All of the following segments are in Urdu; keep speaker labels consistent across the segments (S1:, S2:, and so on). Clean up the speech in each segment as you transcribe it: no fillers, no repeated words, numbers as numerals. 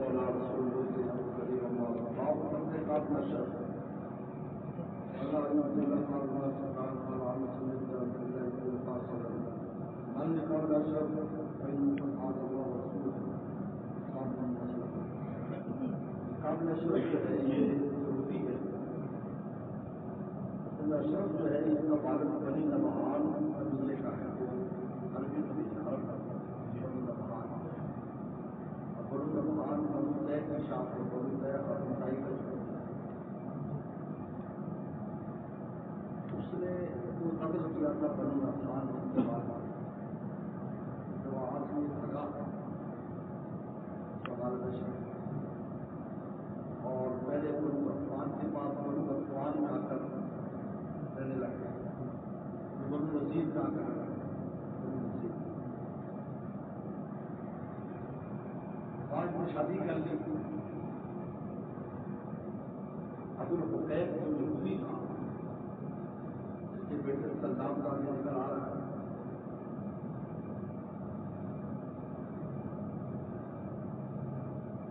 S1: على رسول الله الكريم أما بعد فقد قال نشر ولا يمكن لك الله سبحانه وتعالى سنة الله الفاصلة من قال نشر فإن سبحان الله ورسوله صلى الله عليه وسلم قبل نشر یہ ضروری ہے نشر جو ہے اس کا بارد بنی نبہان قبیلے کا ہے وہ عربی قبیلہ نبہان بنو طے کا شاپ ہے بنو طے اور مٹائی کا شاپ اس نے وہ قدر کیا تھا بنو نبہان کے بعد جب وہاں سے یہ بھگا سوال نشر اور پہلے بنو نبہان کے پاس بنو نبہان میں آ کر رہنے لگے بنو نذیر میں آ کر آج میں شادی کر لی ابو الحقیق جو یہودی تھا اس کے بیٹے سلام کا بھی نکل آ رہا ہے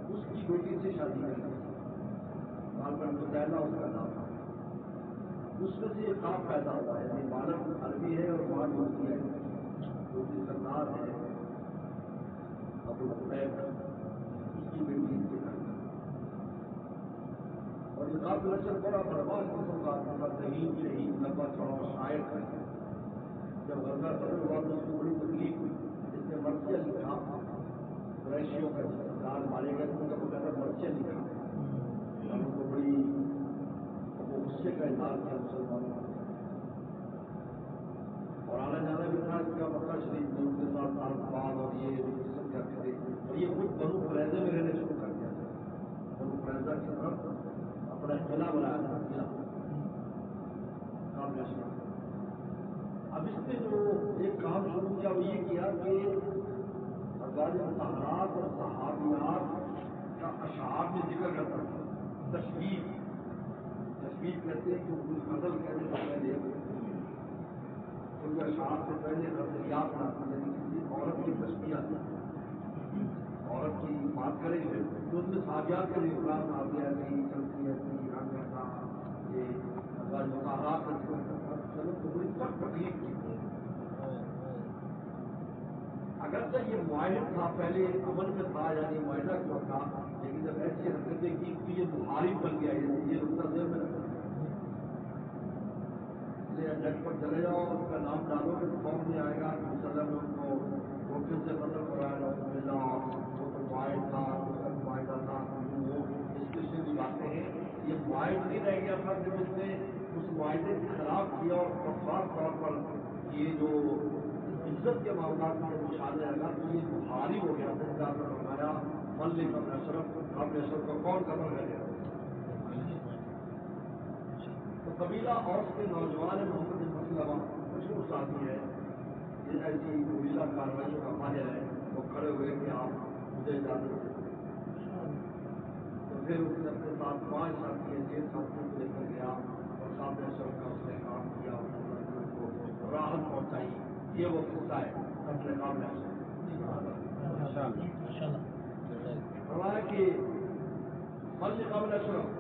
S1: اس کی بیٹی سے شادی کر لی مال پر متحدہ اس کا نام تھا اس میں سے یہ خواب پیدا ہوا ہے یعنی بالک عربی ہے اور ماں یہودی ہے یہودی سردار ہے ابو الحقیق کی بیٹی کے گھر اور یہ قابل نشر بڑا برباد قسم کا ذہین شہید لمبا چوڑا شاعر ہے جب غزہ بدر ہوا تو اس کو بڑی تکلیف ہوئی اس نے مرثیہ لکھا قریشیوں کا سردار مارے گئے ان کا بغیر مرثیہ لکھا اور ان کو بڑی وہ غصے کا اظہار کیا مسلمانوں اور آنا جانا بھی تھا اس کا مکہ شریف میں ان کے ساتھ تعلقات اور یہ قسم کرتے تھے اور یہ خود بنو قریظہ میں رہنے شروع کر دیا تھا بنو قریظہ کی طرف اپنا قلعہ بنایا تھا قلعہ قابل نشر اب اس نے جو ایک کام شروع کیا وہ یہ کیا کہ ازواج مطہرات اور صحابیات کا اشعار میں ذکر کرتا تھا تشبیہ کہتے ہیں کہ کوئی غزل کہنے سے پہلے کوئی اشعار سے پہلے غزلیات بناتی یعنی کسی عورت کی تشبیہ عورت کی بات کریں گے تو اس میں صحابیات کا بھی اقرار نہ دیا نہیں چلتی ہے رنگ ایسا یہ مطالعات کا ذکر کرتا چلو تو بڑی سخت تکلیف کی اگرچہ یہ معاہد تھا پہلے عمل میں تھا یعنی معاہدہ کیوں تھا لیکن جب ایسی حرکتیں کی تو یہ محارب بن گیا یہ نقطہ ذہن میں رکھا اس لیے نیٹ پر چلے جاؤ اس کا نام ڈالو گے تو فارم میں آئے گا کہ مسلم نے ان کو روٹی سے قتل کرایا ملا وہ تو معاہد تھا اس کا معاہدہ تھا وہ اس قسم کی باتیں ہیں یہ معاہد نہیں رہ گیا تھا جب اس نے اس معاہدے کے خلاف کیا اور خاص طور پر یہ جو عزت کے معاملات میں مشاہدہ لگا تو یہ بخاری ہو گیا تھا جہاں پر فرمایا مل قبل اشرف قبل اشرف کا کون قتل کر گیا تو قبیلہ اوس کے نوجوان محمد بن مسلمہ مشہور ساتھی ہے یہ ایسی قبیلہ کارروائیوں کا ماہر ہے وہ کھڑے ہوئے کہ آپ مجھے اجازت دیں تو پھر اس نے اپنے ساتھ 5 ساتھی ہیں 6 ساتھیوں کو لے کر گیا اور قابل اشرف کا اس نے کام کیا کو راحت پہنچائی یہ وہ قصہ ہے اپنے قابل فرمایا کہ مل قابل اشرف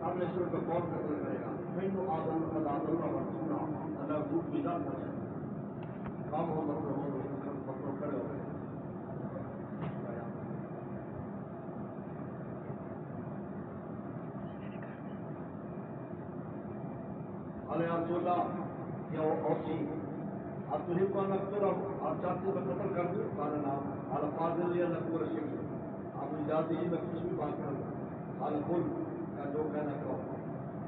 S1: قابل اشرف کا کون قتل کرے گا میں آدم کا دادل کا منصورہ اللہ دودھ بجا پہنچائے کام ہو مطلب کھڑے ہو گئے علیہ اللہ یا اوسی آپ تجھے کو نقطر آپ چاہتے میں قتل کر دوں سارے نام الفاظ لیا نقور شکل آپ مجھے جاتے ہی میں کچھ بھی بات کروں الفل کا جو کہنا کہو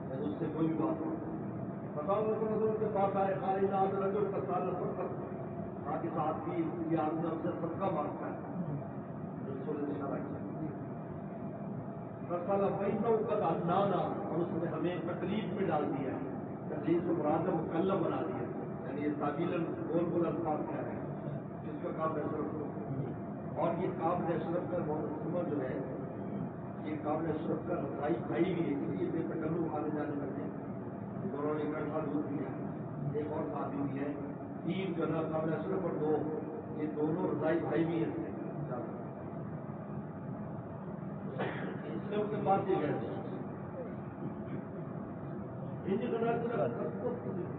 S1: میں اس سے کوئی بھی بات کروں بتاؤ تو نظر کے پاس آئے خالی نام رجل کا سارا سب تاکہ ساتھ بھی یہ آدمی ہم سے سب کا مانگتا ہے رسول نے اشارہ کیا رسالہ بینوں کا اندانا اور اس نے ہمیں تکلیف میں ڈال دیا ہے تکلیف کو مراد مکلف بنا دیا یعنی یہ تعبیل گول الفاظ کیا ہے جس کا قابل اشرف اور یہ قابل اشرف کا محمد جو ہے یہ قابل اشرف کا رضائی بھائی بھی ہے اس لیے بے تکلف آنے جانے لگے دونوں نے اکٹھا دودھ دیا ایک اور ساتھی بھی ہے 3 جگہ قابل اشرف اور 2 یہ دونوں رضائی بھائی بھی ہیں مرتے وقت بات یہ گئے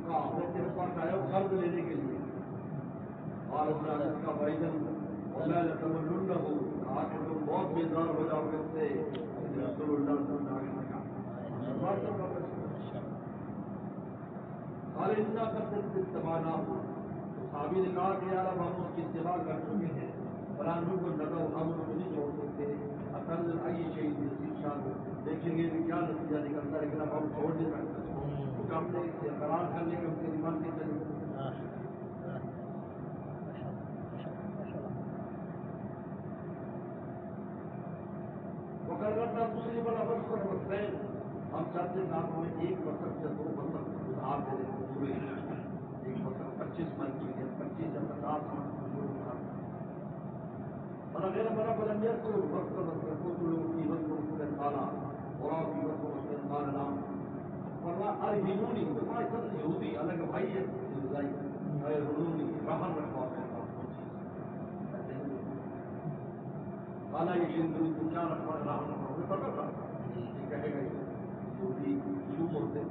S1: اپنے تیرے پاس آیا قرض لینے کے لیے اور اس کا بھائی اور میں تمن نہ ہوں کہا کہ تم بہت بیزار ہو جاؤ گے اس سے رسول اللہ صلی اللہ علیہ وسلم سارے اتنا کرتے اتباع نہ ہو تو صحابی نے کہا کہ یار اب ہم اس کی اتباع کر چکے ہیں فلانوں کو لگا ہم ان کو نہیں چھوڑ سکتے اصل آئیے شہید شیشا کو دیکھیں گے کہ کیا نتیجہ نکلتا ہے لیکن اب ہم چھوڑ نہیں سکتے تو ہم نے قرار کر لے کے ان کے ایمان کے چلے کرتا دوسری بڑا وقت ہے ہم چاہتے ہیں آپ ہمیں ایک وقت یا دو وقت آپ دے دیں پورے ایک وقت 25 من کی ہے 25 یا 50 من اور اگر ہمارا بلندیت کو وقت کو لوگوں کی وقت کو کھانا اور آپ کی وقت کو کھانا نام ورنہ ارہنونی ہمارے سب یہودی الگ بھائی ہے ارہنونی رحم رکھوا ہے والا یہ شندری تو کیا رکھوا رہا ہوں پتا تھا یہ کہے گا یہودی کیوں بولتے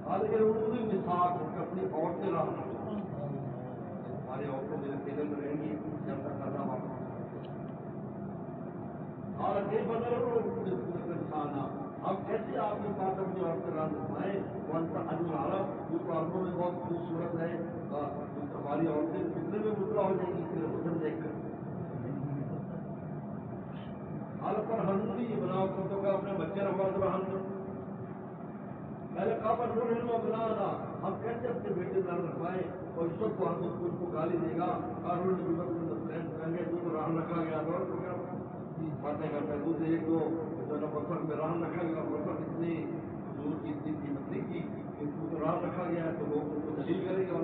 S1: حالانکہ انہوں نے مساق اپنی عورتیں رہا ہماری عورتیں میرے پیلے میں رہیں گی جب تک کرنا واپس اور یہ بدل انسان ہم کیسے آپ کے پاس اپنی عورتیں رہا دکھائیں کون سا عرب جو تو عربوں میں بہت خوبصورت ہے ہماری عورتیں کتنے میں مدرا ہو جائیں گی اس لیے حسن دیکھ کر حالت پر ہنسی بناؤ تو کہ اپنے بچے رکھوا تو ہم پہلے کہا پر نور علم بنانا ہم کیسے اپنے بیٹے نہ رکھوائیں اور اس وقت ہم اس کو گالی دے گا اور کہیں گے تو رحم رکھا گیا اور تو کیا باتیں کرتا ہے دوسرے ایک دو جو بفر میں رحم رکھا گیا بفر اتنی حضور کی اتنی قیمت نہیں کی کہ تو رحم رکھا گیا ہے تو لوگ ان کو دلیل کریں گے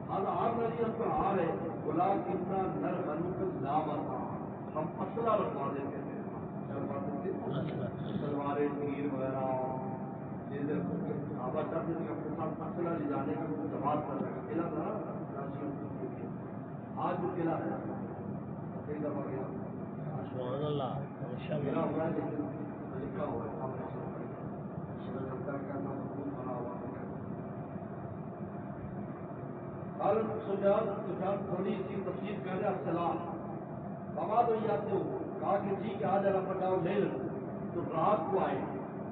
S1: والا آپ نظر پر آ رہے بلا کتنا نر ہنوک لامت ہم مسئلہ رکھوا دیتے ہیں تلواریں تیر وغیرہ صحابہ چاہتے تھے اپنے ساتھ مسئلہ لے جانے کا کوئی جواب کر رہا ہے قلعہ تھا نا آج بھی قلعہ ہے کئی دفعہ گیا قلعہ ہوا ہے لیکن لکھا ہوا ہے بنا ہوا سفیان تھوڑی سی تفصیل کر رہے السلام بابا تو یہ آتے ہو کہا کہ جی کہ آج اللہ پٹاؤ لے لیں تو رات کو آئے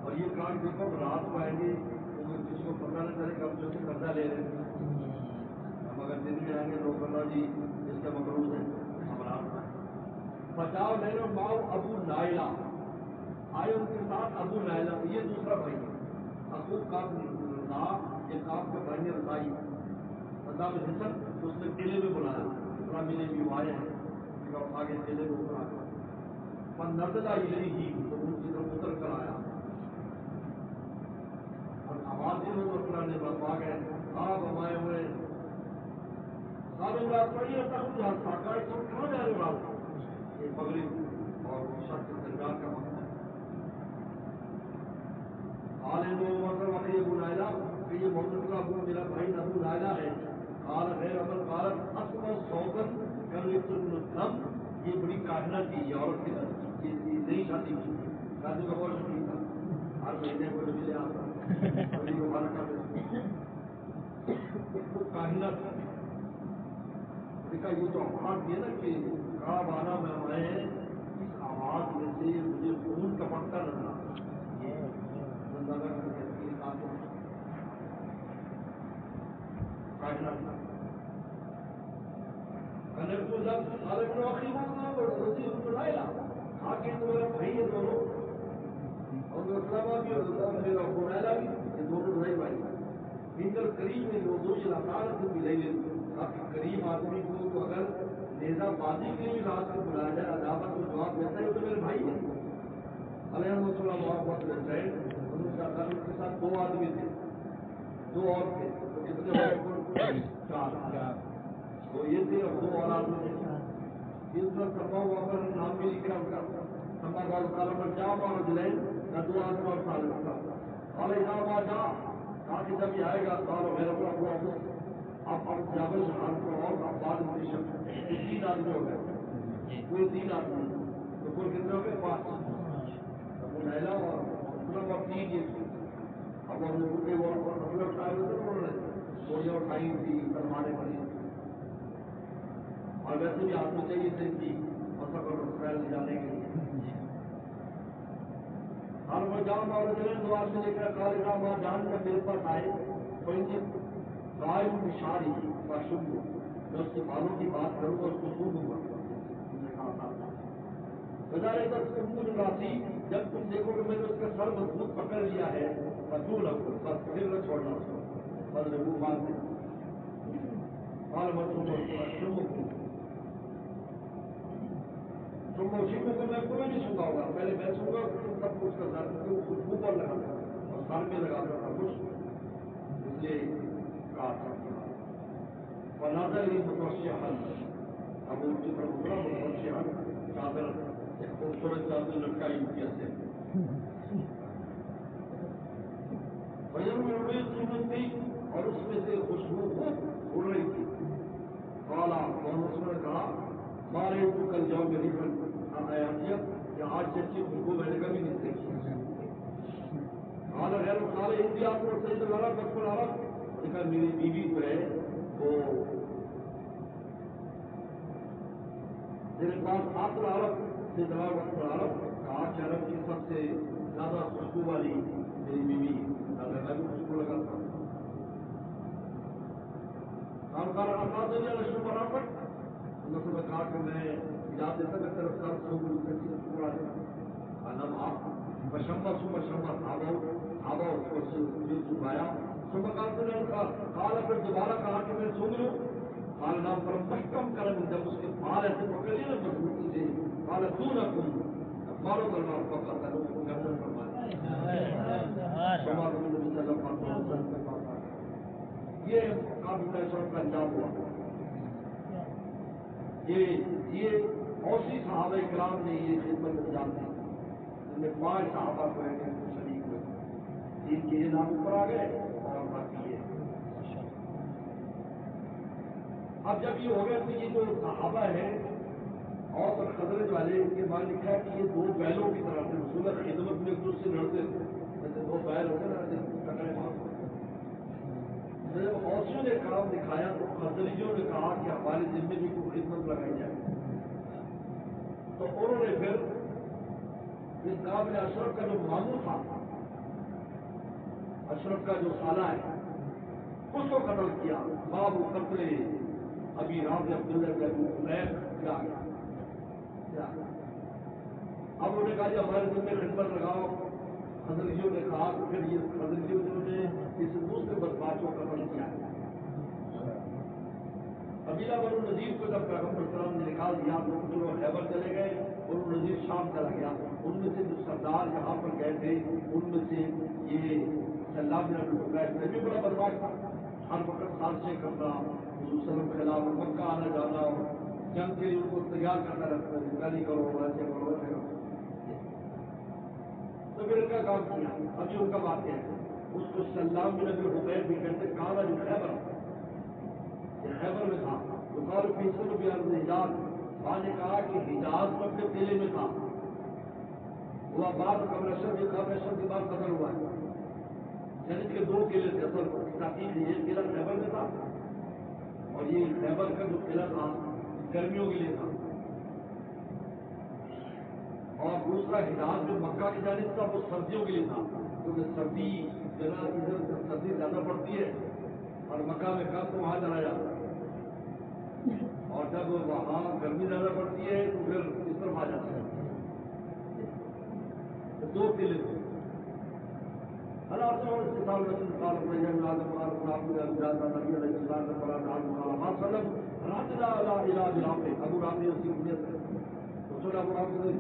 S1: اور یہ کہا کہ دیکھو رات کو آئیں گے تو کسی کو پتہ نہیں چلے کہ ہم جو سے قرضہ لے رہے ہیں ہم اگر دن میں آئیں گے لوگ اللہ جی اس کا مقروض ہے ہم رات میں بچاؤ لے لو ماؤ ابو نائلہ آئے ان کے ساتھ ابو نائلہ یہ دوسرا بھائی ابو کاب رضا یہ کاب کا بھائی رضائی رضا میں حسن تو اس نے قلعے میں بلایا اتنا میرے بھی آئے ہیں آگے قلعے کو اترا پر نزلہ یہی ہی تو ان کی طرف اتر کر آیا اور آواز ہی لوگ اترا نے برپا گئے آپ ہمارے ہوئے سارے رات پڑی تک جہاں ساکا تو کہاں جا رہے رات یہ مغرب اور شخص کے درمیان کا مسئلہ آلے دو مطلب اگر یہ بلائلہ کہ یہ محمد ابو میرا بھائی ابو لائلہ ہے قال غیر عمل قالت اسم و صوبت کر لکھم یہ بڑی کاہنہ تھی یہ عورت کی طرف یہ نئی شادی کی شادی کا بہت شکریہ تھا ہر مہینے کو جو ملے آتا ابھی کو بھانا کرتے کاہنہ تھا دیکھا یہ جو آواز یہ نا کہ کہا بانا میں آئے ہیں اس آواز میں سے مجھے خون کا پکا لگنا کاہنہ تھا کو لفظ سارے کو آخری ہونا روزی ان کو لائے آ کے تو میرا بھائی ہے دونوں اور اسلام بھی اور میرا بنایا بھی یہ دونوں بھائی بھائی انکر قریب میں دو علاقار سے بھی لے کافی قریب آدمی کو تو اگر نیزا بازی کے لیے رات کو بلایا جائے عداوت کو جواب دیتا ہے تو میرے بھائی ہے علیہ السلام محبت رہے ان کے ساتھ دو آدمی تھے دو اور تھے تو کتنے چار وہ یہ تھے اور دو اور آدمی تھے اس پر سبا ہوا پر نام بھی لکھا ان کا سبا کا تعالیٰ پر جام اور دلائن نہ دو آدمی اور سال کا اور جام آ جا کہا کہ جب یہ آئے گا سال وغیرہ پر اپنا اب جابل شہان کو اور اب بعد میں تین آدمی ہو گئے کوئی 3 آدمی تو کوئی کتنے ہو گئے 5 ابو نیلا اور مطلب اور 3 یہ تھے. اب ہم لوگوں کے وہ مطلب اٹھائے ہوئے تھے انہوں نے گولیاں اٹھائی تھی تلواریں بنی اور ویسے بھی آدمی چاہیے تھے ان کی مسق اور اسرائیل لے جانے کے لیے. ہر وہ جام اور دعا سے لے کر کالجہ ماں جان جب میرے پاس آئے تو ان کی قائم اشاری کا شب میں اس کے بالوں کی بات کروں گا اس کو سو دوں گا. بظاہر بس تم راسی جب تم دیکھو کہ میں نے اس کا سر مضبوط پکڑ لیا ہے مزدور رکھو بس پھر نہ چھوڑنا اس کو بس ربو مان دے اور تم شیخوں کو میں کوئی نہیں چھوٹا ہوگا پہلے میں چھوں گا تم سب کچھ کا سر خوشبو پر لگا دوں اور سر میں لگا دوں کچھ اس لیے کہا اور نظر ہی متوشہ حل اب ان کی طرف اترا متوشہ حل چادر ایک خوبصورت چادر لٹکائی ہوئی ایسے تھی اور اس میں سے خوشبو خوب اڑ رہی تھی. کالا محمد نے کہا مارے تو کل جاؤ میری کہ آج جیسی خوشبو میں نے کبھی نہیں دیکھی. کالا غیر کالے ہندی آپ کو صحیح لگا رہا بچپن آ رہا دیکھا میری بیوی جو ہے وہ میرے پاس آخر عرب سے جواب وقت عرب کہا کہ عرب کی سب سے زیادہ خوشبو والی میری بیوی اگر میں بھی خوشبو لگاتا ہوں کام کر رہا لشکر برابر انہوں نے کہا کہ میں یاد دیتا کہ تیرا سر چھوڑا جاتا نم آپ بشمبا صبح شمبا آبا اس کو چھپایا صبح کال پھر دوبارہ کہا کہ میں سن لوں کال نام پر مشکم کریں جب اس کے بال ایسے پکڑ لیے نا مضبوطی سے کال تو نہ تم مارو کرنا پکڑتا ہے اس کو گردن فرمایا یہ کافی شوق کا انجام ہوا. یہ اوسی صحابہ کرام نے یہ خدمت انجام دی جن میں 5 صحابہ کو شریک ہوئے 3 کے یہ نام اوپر آ گئے اور باقی یہ. اب جب یہ ہو گیا تو یہ جو صحابہ ہے اور خزرج والے ان کے بعد لکھا ہے کہ یہ 2 بیلوں کی طرح سے رسول خدمت میں ایک دوسرے سے لڑتے تھے جیسے 2 بیل ہوتے نا ٹکرے مار جب اوسیوں نے کام دکھایا تو خزرجیوں نے کہا کہ ہمارے ذمے بھی کوئی خدمت لگائی جائے تو انہوں نے پھر اس کام میں اشرف کا جو ماموں تھا اشرف کا جو سالہ ہے اس کو قتل کیا باب و قتل ابھی رام عبداللہ کیا اب انہوں نے کہا کہ ہمارے ذمے خدمت لگاؤ. خزرجیوں نے کہا کہ پھر یہ خزرجیوں نے اس دوسرے بدماش کو قتل کیا ہے. قبیلہ بنو نذیر کو جب پیغمبر صلی اللہ علیہ وسلم نے نکال دیا تو کچھ لوگ خیبر چلے گئے اور نذیر شام چلا گیا. ان میں سے جو سردار یہاں پر گئے تھے ان میں سے یہ سلام بن ابی حقیق بھی بڑا بدماش تھا. ہر وقت سازشیں کرنا حضور صلی اللہ علیہ وسلم کے خلاف مکہ آنا جانا جنگ کے لیے ان کو تیار کرنا رہتا ہے نہیں کرو ایسے کرو ایسے کرو. تو پھر ان کا کام کیا. ابھی ان کا بات ہے اس کو سلام بن ابی حقیق بھی کہتے کالا جو خیبر یہ خیبر میں تھا. بخار فیصل بھی عرض حجاز وہاں نے کہا کہ حجاز میں اپنے قلعے میں تھا. وہ بعد قبل اشرف کے بعد قتل ہوا ہے. یعنی کہ 2 قلعے تھے اصل تاکہ یہ قلعہ خیبر میں تھا اور یہ خیبر کا جو قلعہ تھا گرمیوں کے لیے تھا اور دوسرا حجاز جو مکہ کی جانب تھا وہ سردیوں کے لیے تھا کیونکہ سردی جگہ ادھر سردی زیادہ پڑتی ہے اور مکہ میں کم تو وہاں چلا جاتا ہے اور جب وہاں گرمی زیادہ پڑتی ہے تو پھر اس طرف آ جاتا ہے. 2 قلعے تھے.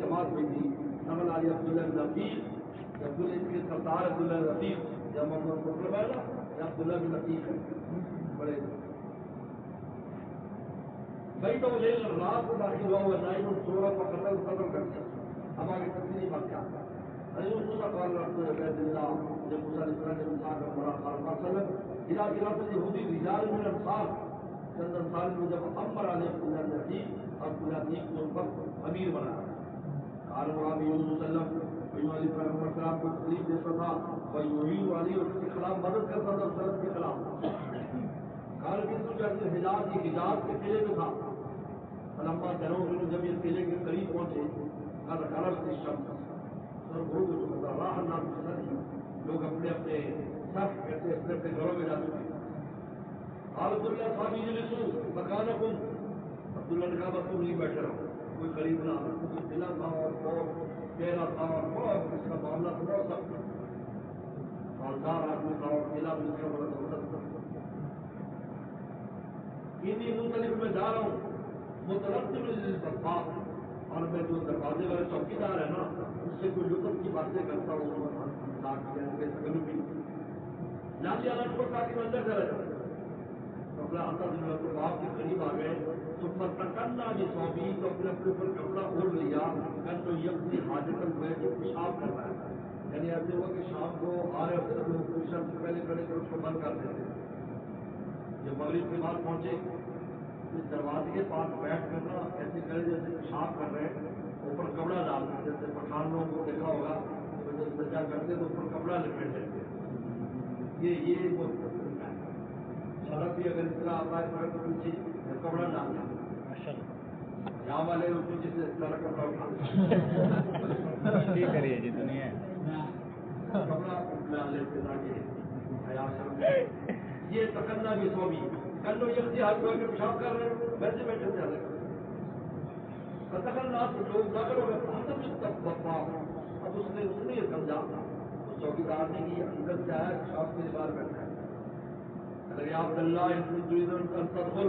S1: جماعت بھیجی نمل علی عبداللہ بن عتیق عبداللہ اس کے سردار عبداللہ بن عتیق یا محمد مطلب ہے نا یا عبداللہ بن عتیق ہے بڑے بھائی تو لے رات کو داخل ہوا ہوا نائن اور 16 کو قتل کر دیا. اب آگے تفصیلی بات کیا ارے اس کا قال عبد اللہ جب موسیٰ علیہ السلام نے موسیٰ کا بڑا خالق وسلم الى خلاف یہودی رجال من الانصار چند سال میں جب امر علیہ عتیق کو ان پر امیر بنایا. قال نبی صلی اللہ علیہ وسلم کو تکلیف دیتا تھا وہی والی اور اس کے خلاف مدد کرتا تھا سرحد کے خلاف. قال بنت جرد حجاز کی حجاز کے قلعے میں تھا. فلما دنوں جب یہ قلعے کے قریب پہنچے قال خرجت الشمس سر ہو جو ہوتا راہ اللہ کی لوگ اپنے اپنے سب کہتے اپنے اپنے گھروں میں جا چکے. عبد اللہ صاحب جلسو مکانکم عبداللہ نے کہا بس تم نہیں بیٹھے رہو کوئی قریب نہ کچھ قلعہ تھا اور بہت گہرا تھا اور بہت اس کا معاملہ تھا بہت سخت مالدار آدمی تھا اور قلعہ بھی اس کا بڑا زبردست تھا. انی منطلق میں جا رہا ہوں مترتب للباب اور میں جو دروازے والے چوکیدار ہے نا اس سے کوئی لطف کی باتیں کرتا ہوں جان لیا کو تاکہ میں اندر چلا جاؤں. تو اپنا ہاتھا تو باپ کے قریب آ گئے تو پتنا بھی سوبی تو اپنے اپنے اوپر کپڑا اوڑھ لیا کل تو یہ اپنی حاجت میں جو پیشاب کر رہا ہے. یعنی ایسے ہوا کہ شام کو آ رہے ہوتے تو لوگ سے پہلے کھڑے کر اس کو بند کر دیتے. جب مغرب کے بعد پہنچے اس دروازے کے پاس بیٹھ کر نا ایسے کرے جیسے پیشاب کر رہے ہیں اوپر کپڑا ڈالتے جیسے پٹھان لوگوں کو دیکھا ہوگا تو جب سجا کرتے تو اوپر کپڑا لپیٹ دیتے. یہ وہ سڑک بھی اگر اس طرح آتا ہے سڑک کے پیچھے کپڑا ڈالتے یہاں والے پیچھے سے اس طرح کپڑا اٹھاتے
S2: کریے جی دنیا
S1: کپڑا ڈال لیتے تاکہ یہ تکنا بھی سو بھی کل لو یہ ہاتھ دھو کے پیشاب کر رہے ہیں ویسے بیٹھے چل رہے تکنا لوگ داخل ہو گئے. اب اس نے یہ سمجھا اس چوکیدار نے کہ اندر سے آیا پیشاب کے بعد بیٹھا ہے. اگر آپ اللہ تدخل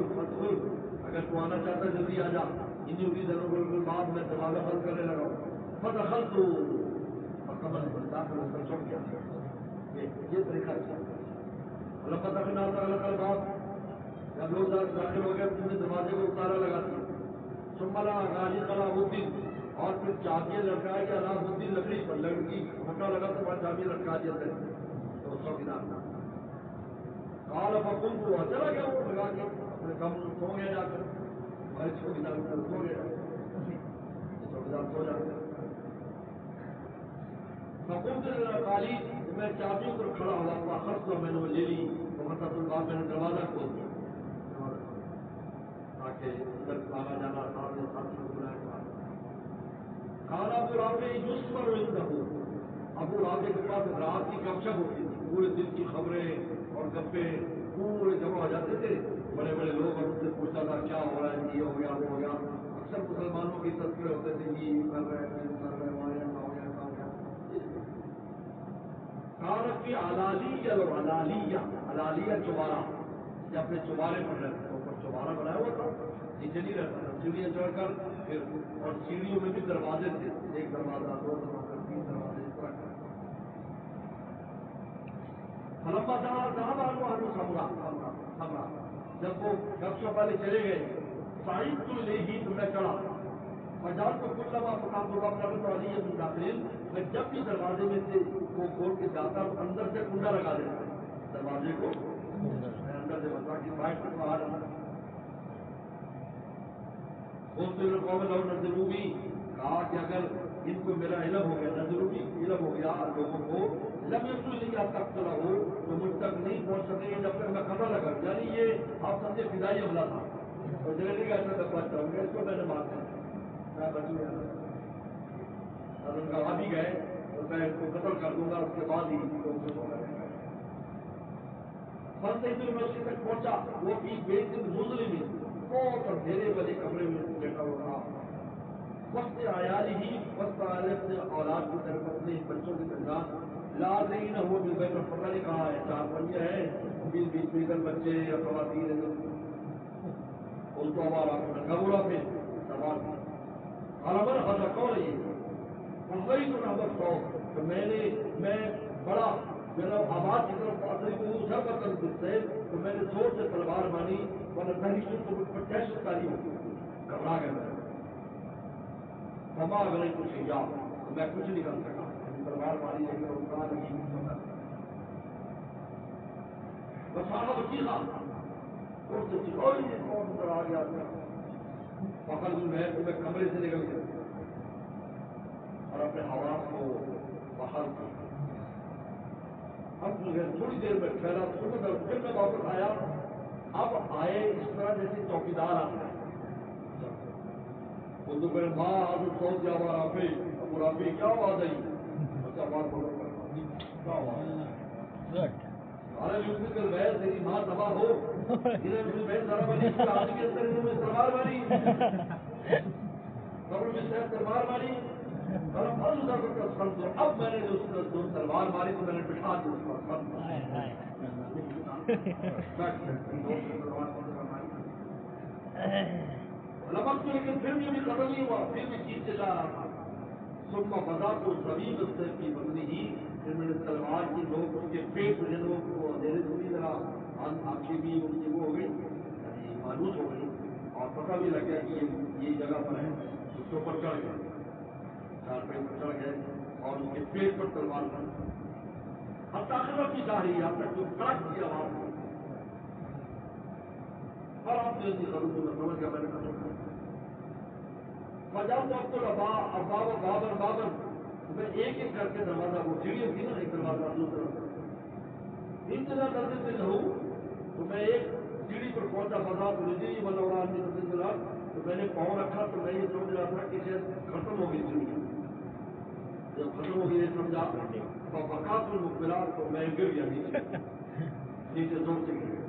S1: اگر تو آنا چاہتا ہے جلدی آ جا انہیں کی ضرور کے بعد میں دروازہ بند کرنے لگا ہوں فدخل تو مکمل داخل ہو کر چھوڑ گیا. یہ طریقہ اللہ پتہ کہ نہ بات جب لوگ داخل ہو گئے تم نے دروازے کو اتارا لگا دیا. سملا غازی علاء الدین اور پھر چابیاں لڑکا کے علاء الدین لکڑی پر لڑکی موٹا لگا تو وہاں چابیاں لڑکا دیا تو چوکیدار کال فکن کو چلا گیا وہ لگا کے اپنے کم سو گیا جا کر ہمارے چوکیدار سو گیا چوکیدار سو جاتے فکن سے کالی میں چابیوں پر کھڑا ہوا تھا خرچ تو میں نے وہ لے لی تو مطلب الباب میں نے دروازہ کھول دیا تاکہ اندر آنا جانا سامنے ساتھی کو بلایا کھانا ابو رابع جس پر ہو ابو رابع کے پاس رات کی گپ شپ ہوتی تھی. پورے دن کی خبریں اور گپے پورے جمع ہو جاتے تھے. بڑے بڑے لوگ اور ان سے پوچھتا تھا کیا ہو رہا ہے یہ ہو گیا وہ ہو گیا. اکثر مسلمانوں کی تذکرے ہوتے تھے یہ کر رہے ہیں وہاں ایسا ہو گیا ایسا ہو گیا. کارت کی علالیہ چوبارہ یا اپنے چوبارے پر رہتے تھے. اوپر چوبارہ بنایا ہوا تھا نیچے نہیں رہتا تھا. سیڑھیاں چڑھ کر پھر اور سیڑھیوں میں بھی دروازے تھے. ایک دروازہ دو دروازے تین دروازے اس طرح فلما سمرا جب وہ گپ شپ والے چلے گئے سائن تو لے ہی تو میں چڑھا مجال کو کل لما پکام تو اپنا تو علی ہے داخل میں جب بھی دروازے میں سے وہ کھول کے جاتا ہوں اندر سے کنڈا لگا دیتا دروازے کو میں اندر سے بتا کہ باہر سے باہر بولتے ہوئے قوم لو نظروبی کہا کہ اگر ان کو میرا علم ہو گیا نظروبی علم ہو گیا لوگوں کو لم یسو نہیں آپ تک چلا ہو تو مجھ تک نہیں پہنچ سکے جب تک میں قبر لگا. یعنی یہ آپ سمجھے فضائی حملہ تھا اور ڈلیوری کا ایسا دفعہ چاہوں گا اس کو میں نے مار دیا میں بچوں گا اور ان کا بھی گئے اور میں اس کو قتل کر دوں گا اس کے بعد ہی لوگ کچھ ہوگا. فرض میں اس کے تک پہنچا وہ بھی بے دن مظلم بہت اندھیرے والے کمرے میں بیٹھا ہوا تھا. وقت عیالی ہی وقت اپنے اولاد کی طرف اپنے بچوں کے درمیان لا رہی نہ ہو بھی بیٹھ پتہ نہیں کہا ہے چار پنجے ہیں بیچ بیچ میں کر بچے یا خواتین ان کو ہمارا گبورا پہ سوال علامت خطا کون ہے یہ وہی تو نہ سو تو میں بڑا جب آواز کی طرف اصلی کو اونچا کر کر سے تو میں نے زور سے تلوار مانی ورنہ پہلی شروع تو مجھ پر دہشت کاری ہوتی گھبرا گیا میں ہما اگر کچھ یا تو میں کچھ نہیں کر سکا تلوار ماری لیکن روکا نہیں بسانا وسیقہ اس سے چلوئی کون اندر آ گیا فخر میں تمہیں کمرے سے نکل گیا اور اپنے حواس کو بحال کیا. ہم تھوڑی دیر میں ٹھہرا پھر میں واپس آیا. اب آئے اس طرح جیسے چوکیدار آتے ہیں. اردو میں ماں حضرت سو کیا ہوا رافی ابو رافی کیا آواز آئی بچہ بات بولو کیا آواز ارے یوسف کر گئے تیری ماں تباہ ہو انہیں مجھے بہن ذرا بنی آدمی کے اندر انہوں نے تلوار ماری قبر میں صاحب تلوار ماری اور اب میں نے جو تلوار ماری تو میں نے بٹھا دی اس پر لمک تو لیکن پھر بھی ختم نہیں ہوا. پھر بھی چیز سے جا رہا تھا. سما بدا کو زمین کی بندی ہی پھر میں نے تلوار کی لوگ اس کے پیٹ میں لوگ کو اندھیرے سے بھی ذرا آنکھیں بھی ان کی وہ ہو گئی یعنی مانوس ہو گئی اور پتہ بھی لگ گیا کہ یہ جگہ پر ہے. اس کے اوپر چڑھ گئے چار پیٹ پر چڑھ گئے اور اس کے پیٹ پر تلوار کر اب تاخیر کی جا رہی ہے اب تک جو کڑک کی آواز اور آپ نے ضرور سمجھ گیا میں نے جب تو بابر میں ایک ایک کر کے دروازہ وہ سیڑھی تھی نا ایک دروازہ دوسرا انتظار کرتے تھے رہوں تو میں ایک سیڑھی پر پہنچا بازا تو رجی ملوران تو میں نے پاؤں رکھا تو میں یہ سمجھ رہا تھا کہ شاید ختم ہو گئی سیڑھی. جب ختم ہو گئی یہ سمجھا تو بقات المقبلہ تو میں گر گیا نیچے زور سے گر گیا.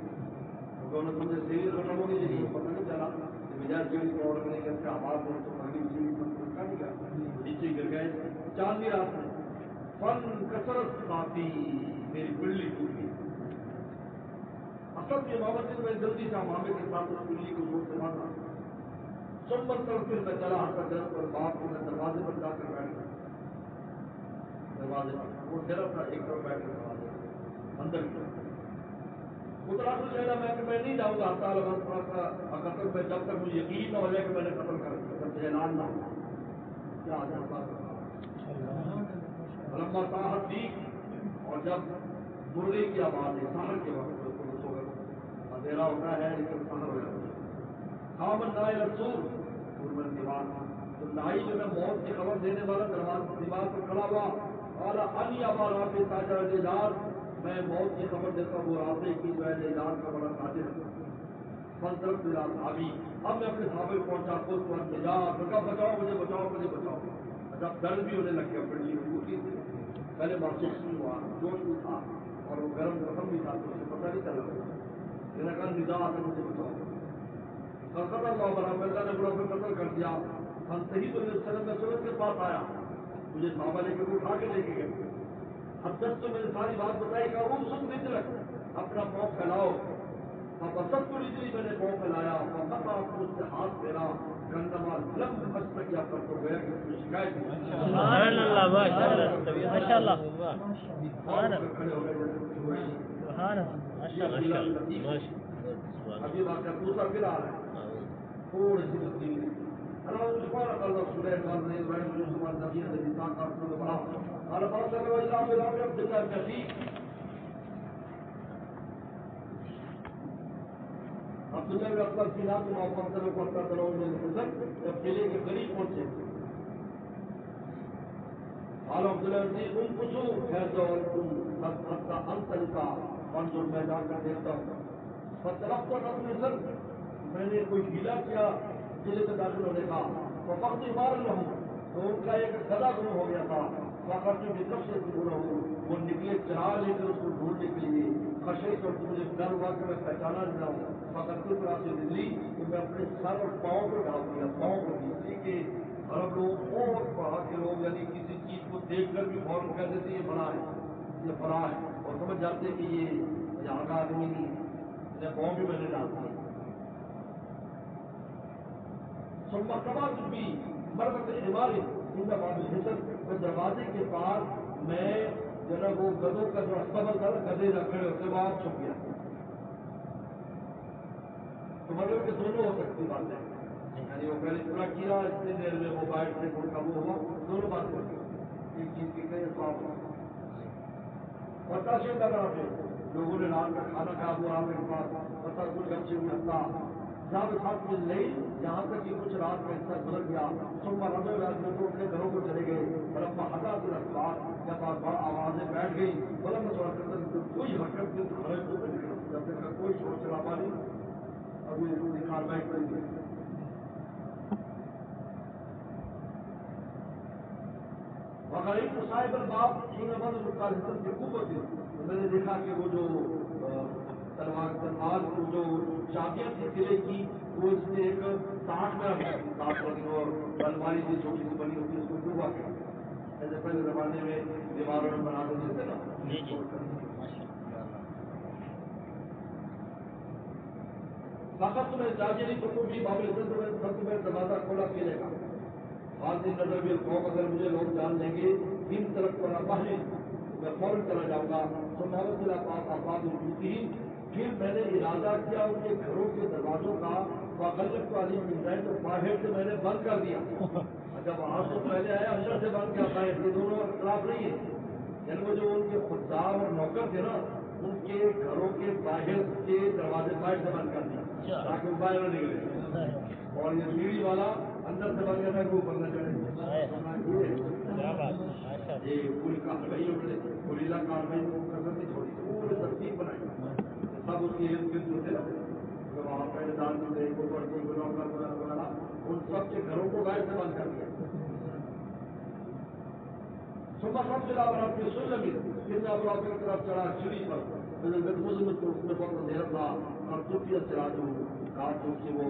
S1: دونوں سمجھے سیڑھی ختم ہو گئی لیکن پتہ نہیں چلا بجائے سیڑھی کو اور کرنے کے آواز ہو تو نیچے گر گئے. چاندنی رات میں فن کثرت ساتھی میری بلی ٹوٹی. اصل کی محمد میں جلدی سے مامے کے ساتھ اس بلی کو زور سے مارا. سمبر کر پھر میں چلا ہٹا جب پر باپ کو میں دروازے پر جا کر بیٹھ گیا. دروازے پر وہ ڈرا تھا ایک طرف بیٹھ کر دروازے اندر کیا اترا تو لینا میں کہ میں نہیں جاؤں گا ہڑتال قتل میں جب تک مجھے یقین نہ ہو جائے کہ میں نے قتل کر دیا جب اعلان نہ ہو کیا لمبا ساحت دی. اور جب مرغے کی آواز ہے سحر کے وقت اندھیرا ہوتا ہے لیکن سحر ہو جاتا ہے. خامن نائے رسول قربت دیوار تو نائی جو ہے موت کی خبر دینے والا دروازے دیوار پر کھڑا ہوا اور علی ابا رافع تاجر دیدار میں موت کی خبر دیتا ہوں. رافع کی جو ہے دیدار کا بڑا تاجر فنطرف میرا صحابی. اب میں اپنے صحابے کو پہنچا خود کو نجات بچاؤ مجھے بچاؤ مجھے بچاؤ. جب درد بھی ہونے لگ گیا پڑی ہوئی پہلے محسوس نہیں ہوا جوش بھی تھا اور وہ گرم رقم بھی تھا تو اسے پتہ نہیں چلا. میں نے کہا نجات مجھے بچاؤ. قتل اللہ اللہ نے بڑا قتل کر دیا. ہم صحیح تو میں سورج کے پاس آیا مجھے صحابہ لے کے اٹھا کے لے کے گئے. اب جب تو میں نے ساری بات بتائی کہ وہ سن رجلک اپنا پاؤں پھیلاؤ. اب سب کو رجلی میں نے پاؤں پھیلایا اور اس سے ہاتھ پھیرا گندما لم بچ تک یا پر تو گیا کہ شکایت
S2: سبحان اللہ ماشاء اللہ ماشاء اللہ سبحان اللہ ماشاء اللہ.
S1: اب یہ بات دوسرا پھر آ رہا ہے تھوڑی سی تبدیلی. سبحان اللہ سلیمان نے ابراہیم علیہ السلام نبی نے انسان کا رسول بنا قال بارك الله الى عبد الله الكثير. عبداللہ بن عباس کی نام کو پتھروں کو پتھر کرو میں نظر جب قلعے کے قریب پہنچے قال عبداللہ نے ان پوچھو کیسا تم حتى انت منظور میں جا کر دیکھتا ہوں. فطرفت اپنے سر میں نے کوئی ہیلا کیا قلعے میں داخل ہونے کا تو وقت مار رہا ہوں تو ان کا ایک گدا گم ہو گیا تھا. فخر کی طرف سے بولا ہوں وہ نکلے چراغ لے کر اس کو ڈھونڈنے کے لیے خشے کو مجھے ڈر ہوا کہ میں پہچانا نہ ہوں. فخر کی طرح سے نکلی تو میں اپنے سر اور پاؤں کو ڈال دیا پاؤں کو بھی اس لیے کہ عرب لوگ اور پہاڑ کے لوگ یعنی کسی چیز کو دیکھ کر بھی فوراً کہہ دیتے یہ بڑا ہے یہ بڑا ہے اور سمجھ جاتے کہ یہ یہاں کا آدمی نہیں. پاؤں بھی میں نے ڈال دیا. مرتبہ بھی مربت عمارت ان باب الحسن تو دروازے کے پاس میں جو ہے وہ گدوں کا جو استبل تھا گدے رکھے ہوتے بعد چھپ گیا. تو مطلب کہ دونوں ہو سکتی باتیں یعنی وہ پہلے پورا کیا اتنی دیر میں وہ بیٹھ سے ان کا وہ ہوا دونوں باتیں ایک چیز کی کئی اسباب اور تاثیر لگا لوگوں نے رات کا کھانا کھا وہ آپ کے پاس پتہ کچھ گمچے میں ہفتہ جب ساتھ مل نہیں یہاں تک کہ کچھ رات کا حصہ گزر گیا ثم رجعوا الى بيوتهم اپنے گھروں کو چلے گئے فلما حدث الاصوات جب آوازیں بیٹھ گئی فلما سمعت کوئی حرکت نہیں تو خرج تو نکلا جب تک کوئی شور شرابہ نہیں ابھی کاروائی کریں گے وغیرہ صاحب الباب حين بدر القاهرة بقوة تو میں نے دیکھا کہ وہ جو تلوار کو جو چابیاں تھی قلعے کی وہ اس نے ایک ساٹھ میں الماری کی چھوٹی سی بنی ہوتی ہے اس کو ڈوبا کے ایسے پہلے زمانے میں دیواروں میں بنا دیتے تھے نا فقط میں جاجری کو بھی بابل عزت میں دروازہ کھولا کھیلے گا بعض نظر بھی قوم اگر مجھے لوگ جان لیں گے ان طرف پر باہر میں فوراً چلا جاؤں گا تو محمد آفاد ہوتی پھر میں نے ارادہ کیا ان کے گھروں کے دروازوں کا غلط والی مل تو باہر سے میں نے بند کر دیا جب وہاں سے پہلے آیا اندر سے بند کیا باہر یہ دونوں اختلاف نہیں ہے یعنی وہ جو ان کے خوددار اور نوکر تھے نا ان کے گھروں کے باہر کے دروازے باہر سے بند کر دیا تاکہ وہ باہر نہ نکلے اور یہ سیڑھی والا اندر سے بند کرنا کو اوپر نہ چڑھے یہ پوری کاروائی پوری کاروائی نہیں چھوڑی پورے ترتیب بنائی سب اس کے ارد گرد جو تھے جو وہاں پہلے دار تھے وغیرہ ان سب کے گھروں کو باہر سے بند کر دیا صبح سب سے لاپر آپ کی سن لگی پھر میں اب آپ کی طرف چڑھا سیڑھی پر تو اس میں بہت اندھیرا تھا اور خوبصورت چلا جو کاٹ سے وہ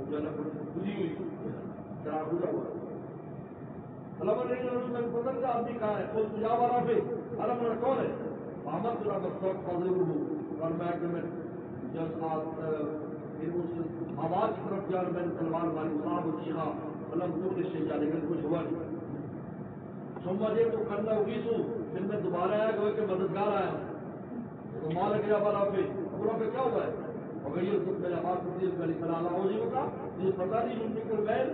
S1: جو ہے بجھی ہوئی چلا بجا ہوا پسند کا آدمی کہاں ہے کوئی پجا والا پہ الگ میرا کون ہے محمد صلی اللہ فضل ہوں اور میں جب آواز کی طرف جا میں نے تلوار ماری صاحب چیخا مطلب تم نے شیخا لیکن کچھ ہوا نہیں سمجھے تو کرنا ہوگی تو پھر میں دوبارہ آیا کہ مددگار آیا تو مال گیا والا پہ خبروں پہ کیا ہوا ہے اور یہ سب میرے آواز علیہ السلام ہو جی ہوگا یہ پتا نہیں ممکن کو بیل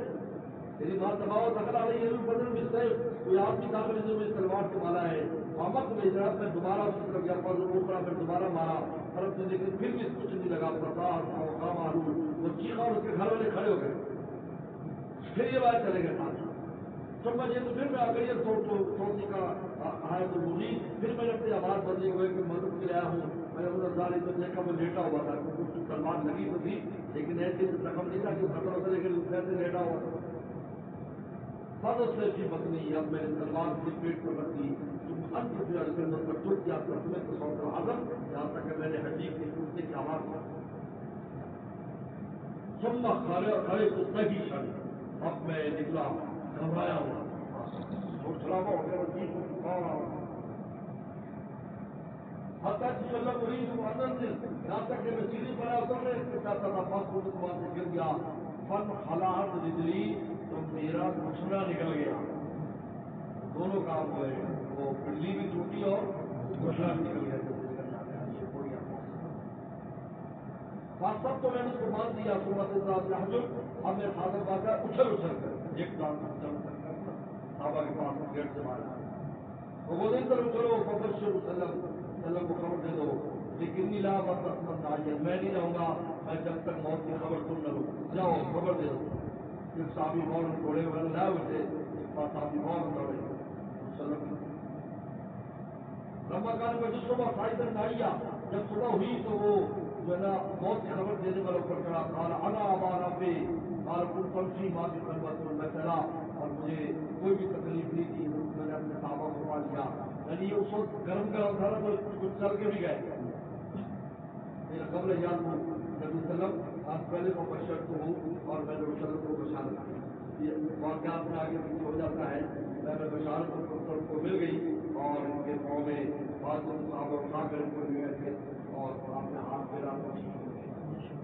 S1: میری بات دباؤ دخل آ رہی ہے بدل میں سے کوئی آپ کی داخل میں تلوار سے مارا ہے محمد کو اجرات میں دوبارہ اس کی طرف گیا اوپر پھر دوبارہ مارا فرق سے لیکن پھر بھی کچھ نہیں لگا پتا ماروں وہ چیخا اور اس کے گھر والے کھڑے ہو گئے پھر یہ بات چلے گئے سمجھے تو پھر میں آ گئی سوچنے کا آیا تو مجھے پھر میں نے اپنی آواز بدلے ہوئے کہ مدد کے آیا ہوں میں نے سارے تو دیکھا وہ لیٹا ہوا تھا کچھ تلوار لگی تو تھی لیکن ایسے رقم نہیں تھا کہ خطر ہوتا لیکن ایسے لیٹا ہوا تھا مدد سے کی پتنی اب میں نے تلوار کی پیٹ پر رکھ دی انت کے اندر پر چوٹ کیا تمہیں تو سوچ آدم یہاں تک کہ میں نے ہڈی کے ٹوٹنے کی آواز سمنا کھڑے تو صحیح شن اب میں نکلا گھبرایا ہوا اور چلاوا ہو گیا جی کو پکار رہا ہوں حتیٰ کہ اللہ مرید آنند سے یہاں تک کہ میں سیڑھی پر اترنے کے ساتھ پاس کو وہاں سے گر گیا فن حالات رجلی تو میرا گھٹنا نکل گیا دونوں کام ہوئے وہ پنڈلی بھی ٹوٹی اور گھٹنا بھی نکل گیا سب تو میں نے اس کو مان دیا حکومت اب میں فادر باقا اچھل کر ایک دان صحابہ کے پاس گیٹ سے مارا تو وہ دن طرف چلو فبشر وسلم کو خبر دے دو لیکن لا بس میں نہیں رہوں گا میں جب تک موت کی خبر سن نہ لوں جاؤ خبر دے دو پھر صحابی فوراً گھوڑے وغیرہ لائے ہوئے تھے اس پاس صحابی فوراً دوڑے لمبا کال میں جس صبح فائدہ نہ جب صبح ہوئی تو وہ جو ہے نا موت کی خبر دینے والا اوپر چڑھا کالا انا ہمارا پہ کال کل پنچھی ماں کی خلوت میں چلا اور مجھے کوئی بھی تکلیف نہیں تھی میں نے اپنے صحابہ کو پا لیا یعنی یہ اس وقت گرم تھا نا تو کچھ چل کے بھی گئے میرا قبل یاد ہوں نبی وسلم آج پہلے کو بشر تو ہوں اور میں نے وسلم کو بشارت یہ واقعات میں آگے پیچھے ہو جاتا ہے میں بشارت کو مل گئی اور ان کے پاؤں میں بعض صحابہ اٹھا کر ان کو لے گئے تھے اور اپنے ہاتھ پہ رات کو